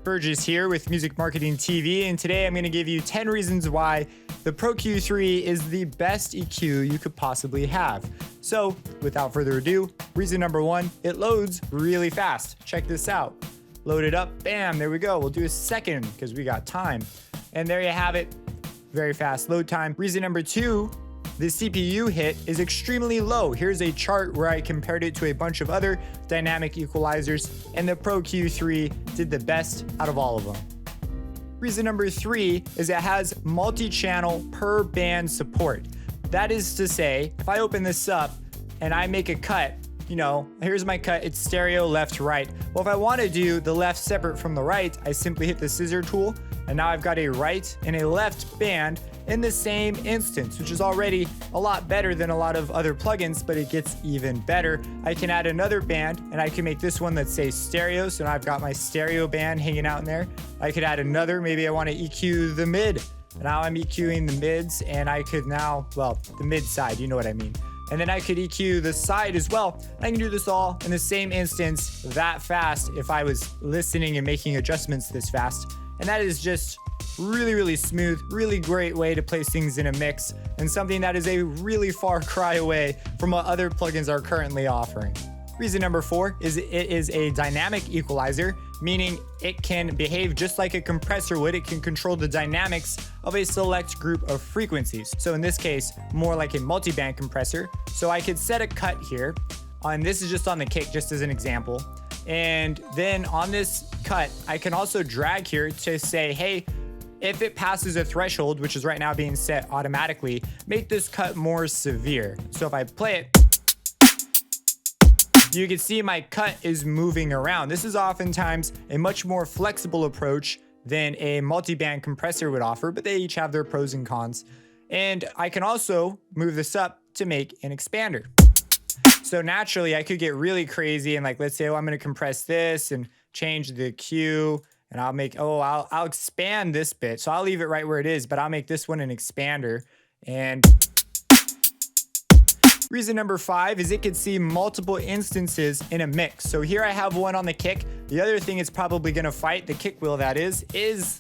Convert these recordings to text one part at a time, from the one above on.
Burgess here with Music Marketing TV, and today I'm going to give you 10 reasons why the Pro Q3 is the best EQ you could possibly have. So without further ado, reason number 1, it loads really fast. Check this out. Load it up, bam, there we go. We'll do a second because we got time. And there you have it, very fast load time. Reason number 2, the CPU hit is extremely low. Here's a chart where I compared it to a bunch of other dynamic equalizers, and the Pro Q3 did the best out of all of them. Reason number 3 is it has multi-channel per band support. That is to say, if I open this up and I make a cut, here's my cut, it's stereo left, right. Well, if I want to do the left separate from the right, I simply hit the scissor tool, and now I've got a right and a left band in the same instance, which is already a lot better than a lot of other plugins, but it gets even better. I can add another band, and I can make this one that says stereo, so now I've got my stereo band hanging out in there. I could add another, maybe I want to EQ the mid. Now I'm EQing the mids, and I could now, well, the mid side, you know what I mean. And then I could EQ the side as well. I can do this all in the same instance that fast if I was listening and making adjustments this fast. And that is just really smooth, really great way to place things in a mix, and something that is a really far cry away from what other plugins are currently offering. Reason number 4 is it is a dynamic equalizer, meaning it can behave just like a compressor would. It can control the dynamics of a select group of frequencies. So in this case, more like a multi-band compressor. So I could set a cut here, and this is just on the kick, just as an example. And then on this cut, I can also drag here to say, hey, if it passes a threshold, which is right now being set automatically, make this cut more severe. So if I play it, you can see my cut is moving around. This is oftentimes a much more flexible approach than a multi-band compressor would offer, but they each have their pros and cons. And I can also move this up to make an expander. So naturally, I could get really crazy and let's say, I'm going to compress this and change the Q. And I'll expand this bit. So I'll leave it right where it is, but I'll make this one an expander. And reason number 5 is it could see multiple instances in a mix. So here I have one on the kick. The other thing it's probably gonna fight, the kick wheel that is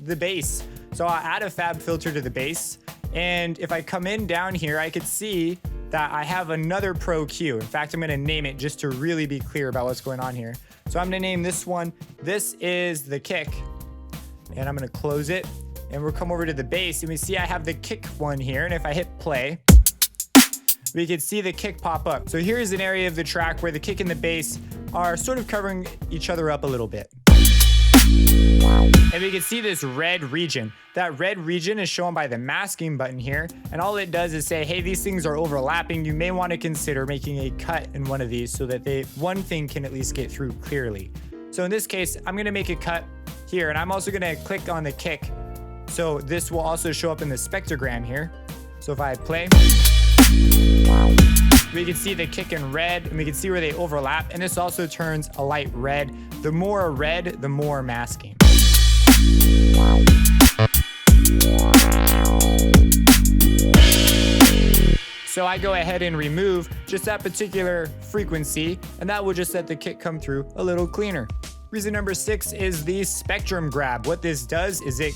the bass. So I'll add a FabFilter to the bass. And if I come in down here, I could see that I have another Pro Q. In fact, I'm gonna name it just to really be clear about what's going on here. So I'm gonna name this one, this is the kick. And I'm gonna close it, and we'll come over to the bass, and we see I have the kick one here. And if I hit play, we can see the kick pop up. So here's an area of the track where the kick and the bass are sort of covering each other up a little bit. And we can see this red region. That red region is shown by the masking button here. And all it does is say, hey, these things are overlapping. You may want to consider making a cut in one of these so that one thing can at least get through clearly. So in this case, I'm going to make a cut here, and I'm also going to click on the kick. So this will also show up in the spectrogram here. So if I play, we can see the kick in red, and we can see where they overlap. And this also turns a light red. The more red, the more masking. So I go ahead and remove just that particular frequency, and that will just let the kick come through a little cleaner. Reason number 6 is the spectrum grab. What this does is it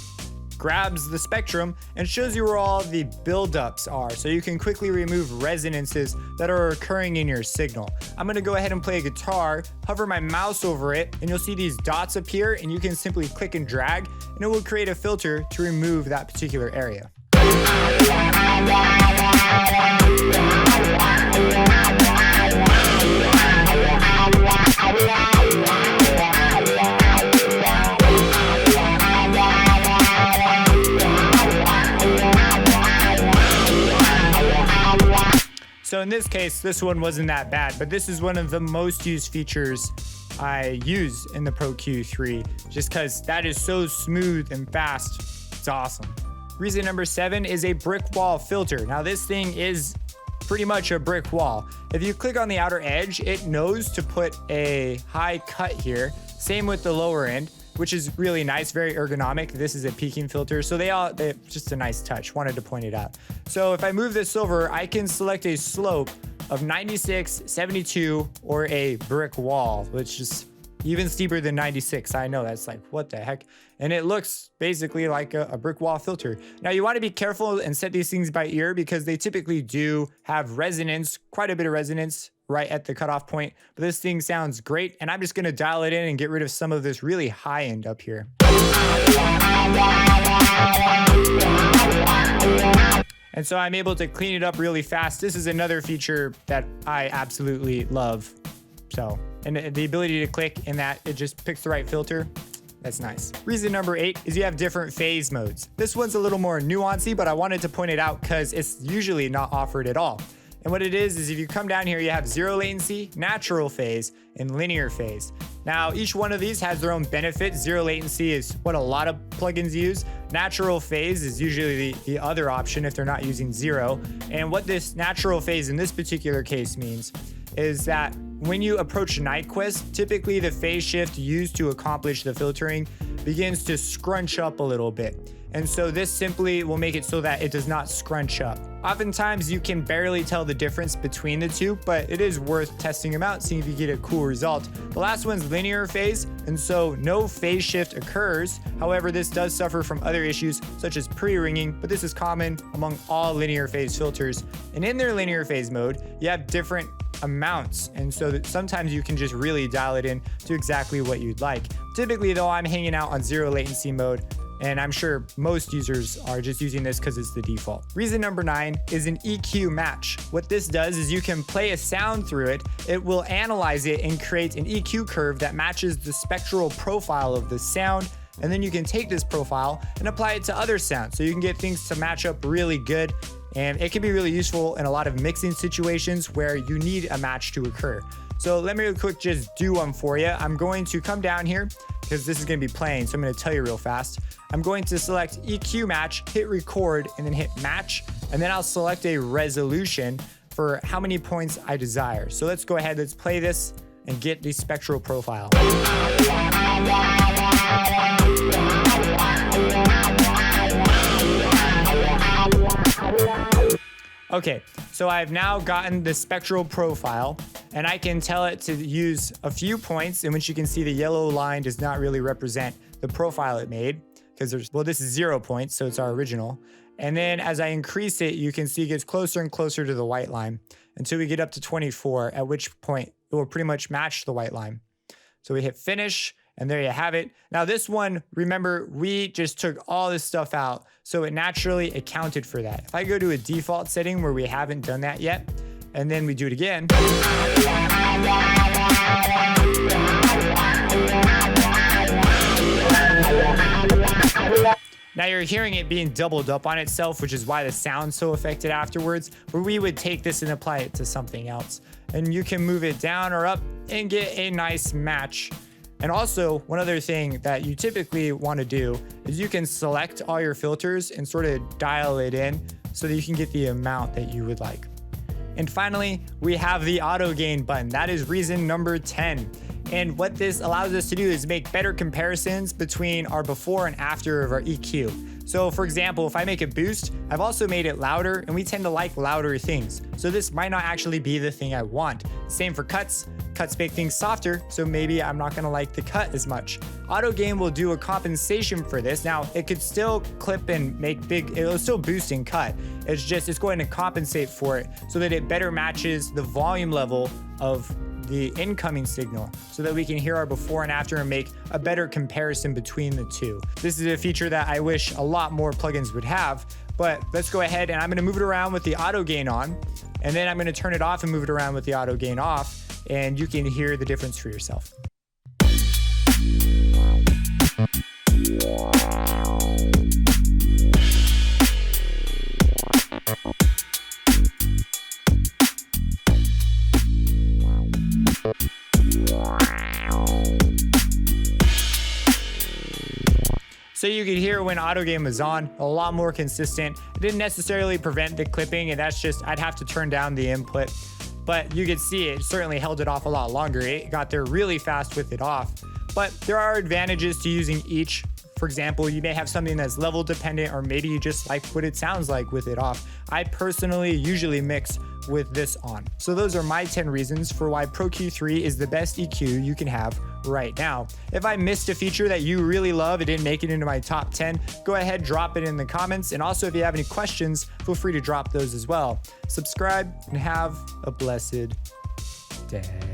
grabs the spectrum and shows you where all the buildups are, so you can quickly remove resonances that are occurring in your signal. I'm gonna go ahead and play a guitar, hover my mouse over it, and you'll see these dots appear, and you can simply click and drag, and it will create a filter to remove that particular area. So in this case, this one wasn't that bad, but this is one of the most used features I use in the Pro Q3, just because that is so smooth and fast. It's awesome. Reason number 7 is a Brickwall Filter. Now this thing is pretty much a brick wall. If you click on the outer edge, it knows to put a high cut here. Same with the lower end, which is really nice, very ergonomic. This is a peaking filter, so they're just a nice touch. Wanted to point it out. So if I move this over, I can select a slope of 96, 72, or a brick wall, which is even steeper than 96. I know that's like, what the heck? And it looks basically like a brick wall filter. Now you want to be careful and set these things by ear because they typically do have resonance, quite a bit of resonance right at the cutoff point. But this thing sounds great. And I'm just going to dial it in and get rid of some of this really high end up here. And so I'm able to clean it up really fast. This is another feature that I absolutely love. So, and the ability to click in that, it just picks the right filter. That's nice. Reason number 8 is you have different phase modes. This one's a little more nuancy, but I wanted to point it out because it's usually not offered at all. And what it is if you come down here, you have 0 latency, natural phase, and linear phase. Now, each one of these has their own benefits. 0 latency is what a lot of plugins use. Natural phase is usually the other option if they're not using 0. And what this natural phase in this particular case means is that when you approach Nyquist, typically the phase shift used to accomplish the filtering begins to scrunch up a little bit. And so this simply will make it so that it does not scrunch up. Oftentimes you can barely tell the difference between the two, but it is worth testing them out, seeing if you get a cool result. The last one's linear phase, and so no phase shift occurs. However, this does suffer from other issues such as pre-ringing, but this is common among all linear phase filters. And in their linear phase mode, you have different amounts, and so that sometimes you can just really dial it in to exactly what you'd like. Typically though, I'm hanging out on 0 latency mode, and I'm sure most users are just using this because it's the default. Reason number 9 is an EQ match. What this does is you can play a sound through it. It will analyze it and create an EQ curve that matches the spectral profile of the sound. And then you can take this profile and apply it to other sounds. So you can get things to match up really good. And it can be really useful in a lot of mixing situations where you need a match to occur. So let me real quick just do one for you. I'm going to come down here because this is going to be playing. So I'm going to tell you real fast. I'm going to select EQ match, hit record, and then hit match. And then I'll select a resolution for how many points I desire. So let's go ahead, let's play this and get the spectral profile. Okay, so I've now gotten the spectral profile and I can tell it to use a few points in which you can see the yellow line does not really represent the profile it made because this is 0 points, so it's our original. And then as I increase it, you can see it gets closer and closer to the white line until we get up to 24, at which point it will pretty much match the white line. So we hit finish. And there you have it. Now this one, remember, we just took all this stuff out, so it naturally accounted for that. If I go to a default setting where we haven't done that yet, and then we do it again. Now you're hearing it being doubled up on itself, which is why the sound's so affected afterwards, where we would take this and apply it to something else. And you can move it down or up and get a nice match. And also, one other thing that you typically want to do is you can select all your filters and sort of dial it in so that you can get the amount that you would like. And finally, we have the auto gain button. That is reason number 10. And what this allows us to do is make better comparisons between our before and after of our EQ. So for example, if I make a boost, I've also made it louder, and we tend to like louder things. So this might not actually be the thing I want. Same for cuts. Cuts make things softer, so maybe I'm not gonna like the cut as much. Auto gain will do a compensation for this. Now, it could still clip and make big, it'll still boost and cut. It's going to compensate for it so that it better matches the volume level of the incoming signal so that we can hear our before and after and make a better comparison between the two. This is a feature that I wish a lot more plugins would have, but let's go ahead and I'm gonna move it around with the auto gain on, and then I'm gonna turn it off and move it around with the auto gain off, and you can hear the difference for yourself. So you could hear when auto gain was on, a lot more consistent. It didn't necessarily prevent the clipping, and that's just, I'd have to turn down the input. But you could see it certainly held it off a lot longer. It got there really fast with it off. But there are advantages to using each. For example, you may have something that's level dependent, or maybe you just like what it sounds like with it off. I personally usually mix with this on. So those are my 10 reasons for why Pro Q3 is the best EQ you can have right now. If I missed a feature that you really love, it didn't make it into my top 10, go ahead, drop it in the comments. And also if you have any questions, feel free to drop those as well. Subscribe and have a blessed day.